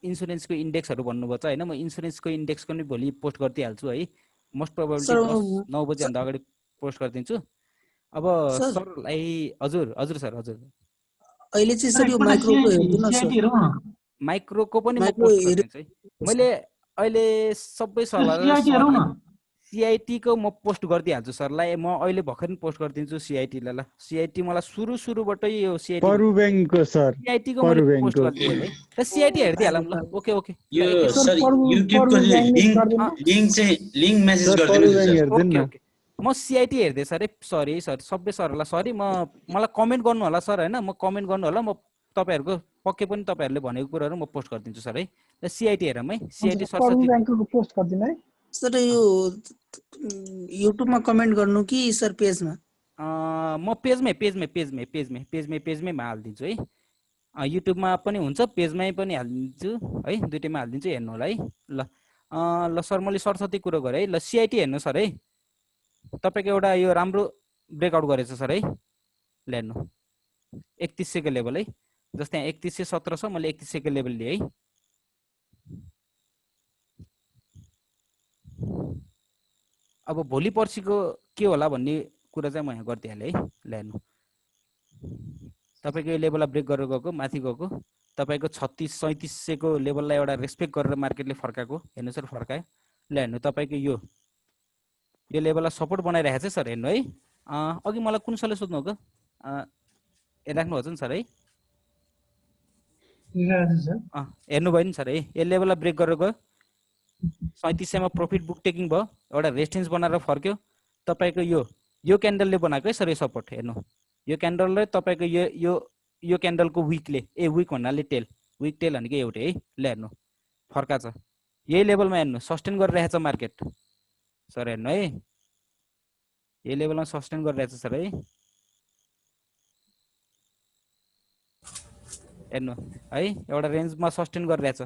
इन्स्योरेन्सको इन्डेक्सहरु भन्नुभयो हैन म इन्स्योरेन्सको इन्डेक्सको नि भोलि पोस्ट गरिदिहाल्छु है मोस्ट प्रोबेबली 9 बजे भन्दा अगाडि पोस्ट गरिदिन्छु अब सरलाई हजुर हजुर सर हजुर अहिले चाहिँ सर यो माइक्रोको हेर्दिनु सर माइक्रोको पनि म पोस्ट गरिदिन्छु है मैले अहिले सबै सरलाई सीआईटी को म पोस्ट गरिदिहाल्छु सरलाई म अहिले भर्खर पोस्ट गरिदिन्छु सीआईटी लाई ल सीआईटी मलाई सुरुबाटै यो सीआईटी परु बैंकको सर सीआईटी को मैले पोस्ट गरिदिए है र सीआईटी हेर्दिहालौँ ल ओके ओके यो सर युट्युब को लिंक चाहिँ लिंक मेसेज गरिदिनु ओके ओके म सीआईटी हेर्दै सर है सरी सर सबै सरहरुलाई सरी मलाई कमेन्ट गर्नु होला सर हैन म कमेन्ट गर्नु होला म तपाईहरुको पक्कै पनि तपाईहरुले भनेको कुराहरु म पोस्ट गरिदिन्छु सर है र सीआईटी हेरौँ है सीआईटी सरस्वती बैंकको पोस्ट गरिदिनु है सर यो युट्युबमा कमेन्ट गर्नु कि सर पेजमा म पेजमै हाल्दिन्छु है युट्युबमा पनि हुन्छ पेजमै पनि हाल्दिन्छु है दुईटैमा हाल्दिन्छु हेर्नु होला है ल सर मैले सरस्वती कुरा गरे है ल सीआईटी हेर्नु सर है तपाईको एउटा यो राम्रो ब्रेकआउट गरेछ सर है ल हेर्नु 3100 को लेभल है जस्तै 3117 छ मैले 3100 को लेभल लिए है अब भोलि पर्सिको के होला भन्ने कुरा चाहिँ म यहाँ गर्दिहाले है ल हेर्नु तपाईको यो लेभललाई ब्रेक गरेर गएको माथि गएको तपाईको 3600 को लेभललाई एउटा रेस्पेक्ट गरेर मार्केटले फर्काएको हेर्नु सर फर्कायो ल हेर्नु तपाईको यो लेभललाई सपोर्ट बनाइरहेको छ सर हेर्नु है अघि मलाई कुन सरले सोध्नु हो राख्नु हुन्छ नि सर है हेर्नु भयो नि सर है यो लेभललाई ब्रेक गरेर गयो 3700 मा प्रॉफिट बुक टेकिङ भयो एउटा रेजिस्टेन्स बनाएर फर्क्यो तपाईको यो क्यान्डलले बनाएको है सर यो सपोर्ट हेर्नु यो क्यान्डलले तपाईको यो क्यान्डलको वीकले वीक भन्नाले टेल वीक टेल भनेको एउटै है ल हेर्नु फर्का छ यही लेभलमा हेर्नु सस्टेन गरिरहेछ मार्केट सर हेर्नु है यही लेभलमा सस्टेन गरिरहेछ सर है हेर्नु है एउटा रेन्जमा सस्टेन गरिरहेछ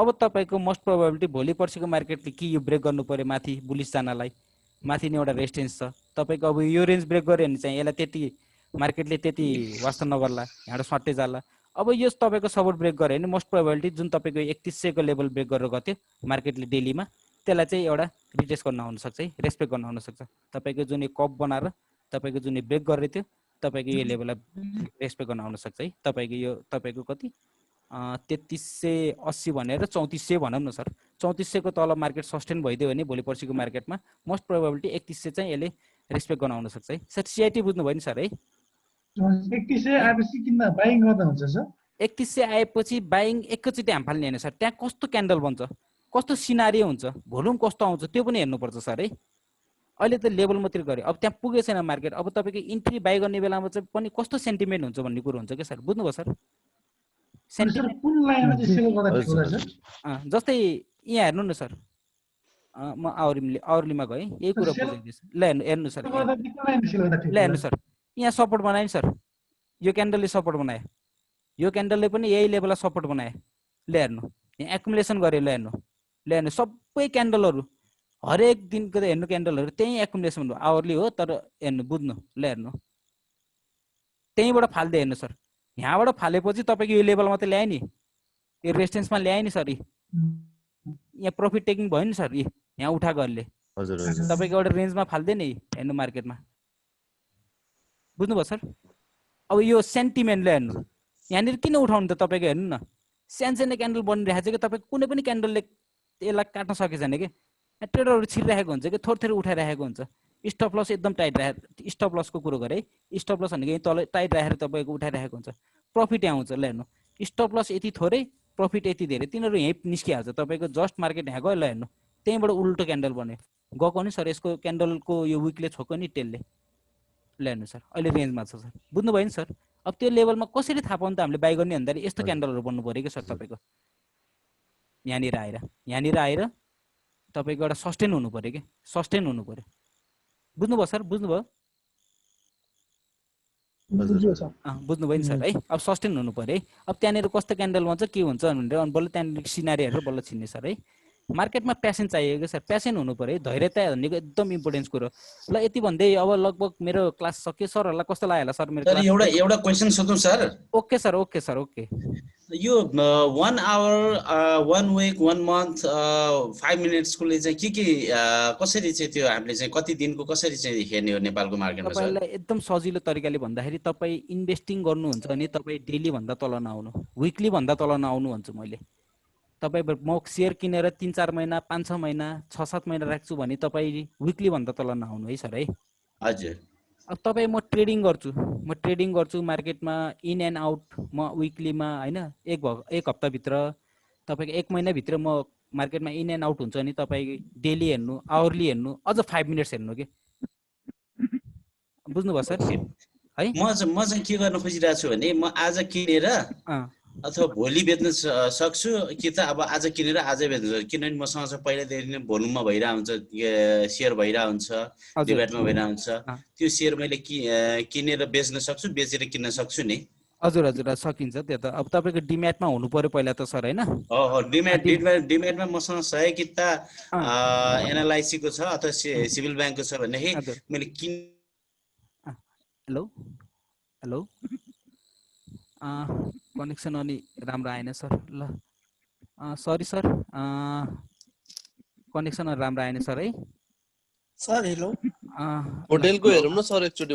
अब तपाईको मोस्ट प्रोबेबिलिटी भोलि पर्सिको मार्केटले के यो ब्रेक गर्नु पर्यो माथि बुलिश जानलाई माथि नै एउटा रेजिस्टेन्स छ तपाईको अब यो रेन्ज ब्रेक गर्यो भने चाहिँ यसलाई त्यति मार्केटले त्यति वास्ता नगर्ला यहाँबाट सट्टै जाला अब यो तपाईको सपोर्ट ब्रेक गर्यो भने मोस्ट प्रोबेबिलिटी जुन तपाईको 3100 को लेभल ब्रेक गरेर गथ्यो मार्केटले डेलीमा त्यसलाई चाहिँ एउटा रिटेस्ट गर्न आउन सक्छ है रेस्पेक्ट गर्न आउन सक्छ तपाईको जुन यो कप बनाएर तपाईको जुन यो ब्रेक गरेको थियो तपाईको यो लेभललाई रेस्पेक्ट गर्न आउन सक्छ है तपाईको कति 3380 भनेर 3400 भनौं न सर 3400 को तल मार्केट सस्टेन भइदियो भने भोलि पर्सिको मार्केटमा मोस्ट प्रोबेबिलिटी 3100 चाहिँ यसले रेस्पेक्ट गर्न आउन सक्छ है सर सीआईटी बुझ्नु भयो नि सर है 3100 आएपछि किन बाइङ गर्दा हुन्छ सर 3100 आएपछि बाइङ एकैचोटी हाम फाल्ने हैन सर त्यहाँ कस्तो क्यान्डल बन्छ कस्तो सिनारियो हुन्छ भोल्युम कस्तो आउँछ त्यो पनि हेर्नुपर्छ सर है अहिले त लेभल मात्र गरे अब त्यहाँ पुगेको छैन मार्केट अब तपाईको इन्ट्री बाइ गर्ने बेलामा चाहिँ पनि कस्तो सेन्टिमेन्ट हुन्छ भन्ने कुरा हुन्छ के सर बुझ्नुभयो सर सेन्टिमेन्ट कुन लाइनमा चाहिँ सेल गर्दा ठिक होला सर जस्तै यहाँ हेर्नु न सर म आवरलीमा गए यही कुरा बुझाइदिन्छु ल हेर्नु सर ल हेर्नु सर यहाँ सपोर्ट बनायो नि सर यो क्यान्डलले सपोर्ट बनायो यो क्यान्डलले पनि यही लेभललाई सपोर्ट बनायो ल हेर्नु यहाँ एकुमुलेसन गरे ल हेर्नु सबै क्यान्डलहरु हरेक दिनको हेर्नु क्यान्डलहरु त्यही एकुमुलेसन हो आवरली हो तर हेर्नु बुझ्नु ल हेर्नु त्यहीँबाट फाल्दै हेर्नु सर, यहाँबाट फालेपछि तपाईँको यो लेभल मात्रै ल्यायो नि, यो रेजिस्टेन्समा ल्यायो नि सर, यहाँ प्रफिट टेकिङ भयो नि सर, यहाँ उठाएकोहरूले तपाईँको एउटा रेन्जमा फाल्दैन नि हेर्नु मार्केटमा, बुझ्नुभयो सर। अब यो सेन्टिमेन्टले हेर्नु, यहाँनिर किन उठाउनु त तपाईँको, हेर्नु न सानसानो क्यान्डल बनिरहेको छ कि तपाईँको कुनै पनि क्यान्डलले यसलाई काट्न सकेको छैन कि, ट्रेडरहरू छिरिरहेको हुन्छ कि थोरै थोरै उठाइरहेको हुन्छ, स्टप लस एकदम टाइट राखेर, स्टप लसको कुरो गरेँ है, स्टप लस भनेको यहीँ तल टाइट राखेर तपाईँको उठाइरहेको हुन्छ, प्रफिट यहाँ हुन्छ। ल हेर्नु स्टप लस यति थोरै प्रफिट यति धेरै, तिनीहरू यहीँ निस्किहाल्छ, तपाईँको जस्ट मार्केट यहाँ गयो। ल हेर्नु त्यहीँबाट उल्टो क्यान्डल बन्यो, गएको नि सर, यसको क्यान्डलको यो विकले छोक्यो नि टेलले। ल हेर्नु सर अहिले रेन्जमा छ सर, बुझ्नुभयो नि सर। अब त्यो लेभलमा कसरी थाहा पाउनु त हामीले बाई गर्ने भन्दाखेरि यस्तो क्यान्डलहरू बन्नु पऱ्यो कि सर तपाईँको, यहाँनिर आएर तपाईँको एउटा सस्टेन हुनु पऱ्यो कि, सस्टेन हुनु पऱ्यो, बुझ्नुभयो सर, बुझ्नुभयो बुझ्नुभयो नि सर है। अब सस्टेन हुनु पऱ्यो है। अब त्यहाँनिर कस्तो क्यान्डल बन्छ के हुन्छ भनेर अनि बल्ल त्यहाँनिर सिनारी हेरेर बल्ल छिन्ने सर है। मार्केटमा प्यासन चाहिएको सर, प्यासन हुनु पऱ्यो है, धैर्यता भनेको एकदम इम्पोर्टेन्स कुरो। ल यति भन्दै अब लगभग मेरो क्लास सकियो। सरहरूलाई कस्तो लाग्यो होला सर मेरो क्लास? एउटा क्वेसन सोधौँ sir? Okay sir, okay sir, okay. यो 1 आवर 1 विक 1 मन्थ 5 मिनट्सकोले चाहिँ के कसरी चाहिँ त्यो हामीले चाहिँ कति दिनको कसरी चाहिँ हेर्ने हो नेपालको मार्केटमा सर? तपाईँलाई एकदम सजिलो तरिकाले भन्दाखेरि तपाईँ इन्भेस्टिङ गर्नुहुन्छ भने तपाईँ डेली भन्दा तल नआउनु, विकली भन्दा तल नआउनु भन्छु मैले। तपाईँ म सेयर किनेर 3-4 महिना 5-6 महिना 6-7 महिना राख्छु भने तपाईँ विकली भन्दा तल नआउनु है सर है। हजुर। अब तपाईँ म ट्रेडिङ गर्छु मार्केटमा इन एन्ड आउट, म विकलीमा होइन एक हप्ताभित्र तपाईँको 1 महिनाभित्र म मार्केटमा इन एन्ड आउट हुन्छ नि तपाईँ डेली हेर्नु, आवरली हेर्नु, अझ 5 मिनट्स हेर्नु के, बुझ्नुभयो सर है? म चाहिँ के गर्न खोजिरहेको छु भने म आज किनेर अथवा भोलि बेच्न सक्छु कि त अब आज किनेर आजै बेच्न सक्छु, किनभने मसँग चाहिँ पहिलादेखि नै भोल्युममा भइरहेको हुन्छ, सेयर भइरहेको हुन्छ, डिबेटमा भइरहेको हुन्छ, त्यो सेयर मैले किनेर बेच्न सक्छु, बेचेर किन्न सक्छु नि। हजुर हजुर सकिन्छ त्यो त। अब तपाईँको डिम्याटमा हुनु पर्यो पहिला त सर होइन? डिम्याटमा मसँग 100 किता एनएलआइसी को छ अथवा सिभिल ब्याङ्कको छ भनेदेखि मैले हेलो हेलो कनेक्सन अलि राम्रो आएन सर। ल सरी सर, कनेक्सन राम्रो आएन सर है सर। हेलो होटलको हेरौँ न सर एकचोटि,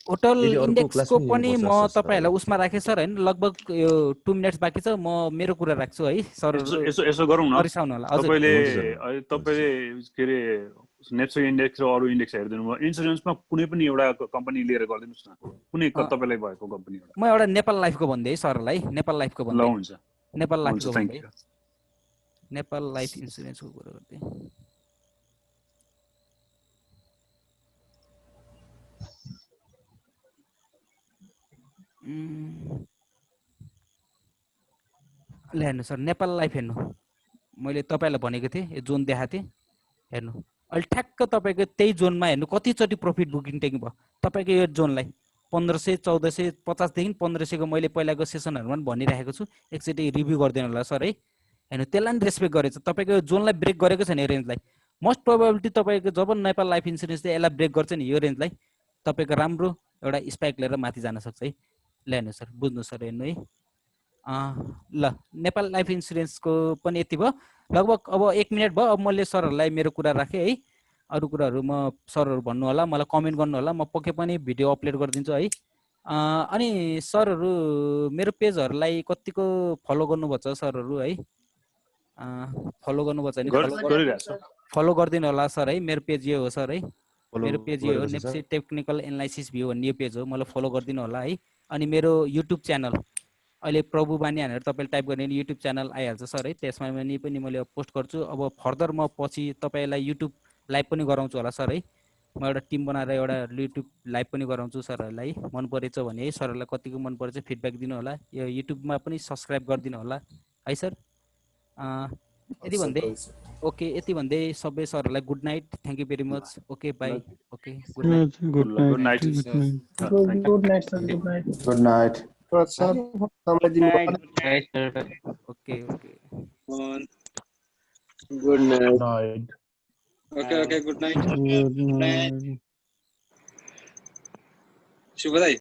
होटल इन्डेक्सको पनि म तपाईँहरूलाई उसमा राखेँ सर होइन। लगभग यो 2 मिनट्स बाँकी छ, म मेरो कुरा राख्छु है सर। यसो गरौँ न, तपाईँले के अरे नेप्से इन्डेक्स र अरू इन्डेक्स हेरिदिनु भयो। इन्सुरेन्समा कुनै पनि एउटा कम्पनी लिएर गरिदिनुहोस् न, कुनै तपाईँलाई भएको कम्पनी। म एउटा नेपाल लाइफको भन्दै है सरलाई, नेपाल लाइफको भन्दै। हुन्छ, नेपाल लाइफको भन्दै, नेपाल लाइफ इन्सुरेन्सको कुरा गर्दै। ल हेर्नु सर, नेपाल लाइफ हेर्नु, मैले तपाईँलाई भनेको थिएँ यो जोन देखाएको थिएँ हेर्नु। अहिले ठ्याक्क तपाईँको त्यही जोनमा हेर्नु कतिचोटि प्रफिट बुकिङ टेकिङ भयो तपाईँको यो जोनलाई। 1500 1450 देखि 1500 को मैले पहिलाको सेसनहरूमा पनि भनिरहेको छु, एकचोटि रिभ्यू गरिदिनु होला सर है। हेर्नु त्यसलाई पनि रेस्पेक्ट गरेछ, तपाईँको जोनलाई ब्रेक गरेको छैन यो रेन्जलाई। मोस्ट प्रोबेबिलिटी तपाईँको जब नेपाल लाइफ इन्सुरेन्सले यसलाई ब्रेक गर्छ नि यो रेन्जलाई, तपाईँको राम्रो एउटा स्पाइक लिएर माथि जान सक्छ है। ल हेर्नु सर, बुझ्नु सर हेर्नु है। ल नेपाल लाइफ इन्सुरेन्सको पनि यति भयो लगभग। अब 1 मिनट भयो, अब मैले सरहरूलाई मेरो कुरा राखेँ है। अरू कुराहरू म सरहरू भन्नु होला, मलाई कमेन्ट गर्नु होला, म पक्कै पनि भिडियो अपलोड गरिदिन्छु है। अनि सरहरू मेरो पेजहरूलाई कतिको फलो गर्नुभएको छ सरहरू है? फलो गर्नुभएको छ भने फलो गरिदिनु होला सर है। मेरो पेज यो हो सर है, मेरो पेज यो हो नेप्से टेक्निकल एनालाइसिस भ्यू भन्ने यो पेज हो, मलाई फलो गरिदिनु होला है। अनि मेरो युट्युब च्यानल अहिले प्रभु बानी भनेर तपाईँले टाइप गर्ने युट्युब च्यानल आइहाल्छ सर है, त्यसमा पनि मैले पोस्ट गर्छु। अब फर्दर म पछि तपाईँलाई युट्युब लाइभ पनि गराउँछु होला सर है। म एउटा टिम बनाएर एउटा युट्युब लाइभ पनि गराउँछु सरहरूलाई। मन परेछ भने है, सरहरूलाई कतिको मन परेछ फिडब्याक दिनु होला, यो युट्युबमा पनि सब्सक्राइब गरिदिनु होला है सर। यति भन्दै ओके, यति भन्दै सबै सरहरूलाई good night, thank you very much, okay by, okay good night, good night, good night sir, good night, good night sir, समय दिनु। Okay okay, good night, okay good night, शुभ रात्रि।